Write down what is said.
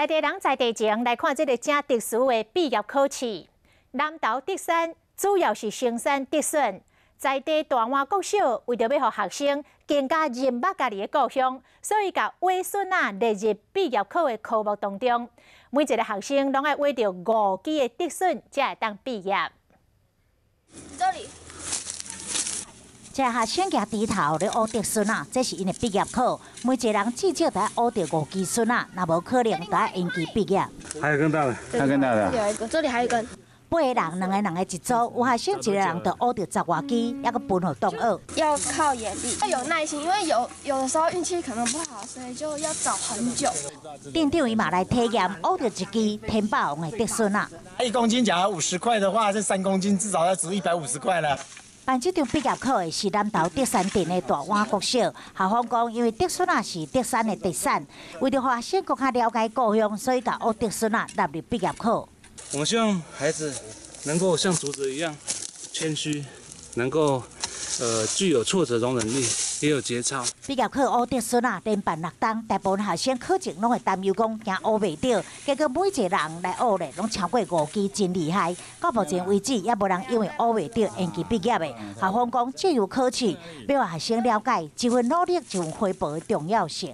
内地人在地前来看这个正特殊的毕业考试。南投德山主要是生产德选，在地大碗国小为着要让学生更加认捌家己的故乡，所以甲画孙仔列入毕业考的科目当中。每一个学生拢爱画着5支的德选，才会当毕业。这里。 这学生举低头咧学德孙仔，这是因的毕业考。每一个人至少得学着5支孙仔，若无可能得延期毕业。还有更大的，还有更大的。有一个，这里还有一根。 8个人2个一组，有学生1个人就学着10多支，还阁分互同学。要靠眼力，要有耐心，因为有的时候运气可能不好，所以就要找很久。店长伊嘛来体验学着1支天霸王的德孙仔。1公斤假如50块的话，这3公斤至少要值150块了。 办这场毕业考的是南投德山镇的大碗国小，校方讲，因为德孙仔是德山的特产，为了学生更加了解故乡，所以把学德孙仔纳入毕业考。我们希望孩子能够像竹子一样谦虚，能够具有挫折容忍力，也有节操。毕业考学德孙仔连办6档，大部分学生考前拢会担忧讲惊学袂到，结果每一个人来学咧，拢超过5支，真厉害。到目前为止，也无人因为学袂到延期毕业的。校方讲，借由考试，要让学生了解一份努力一份回报的重要性。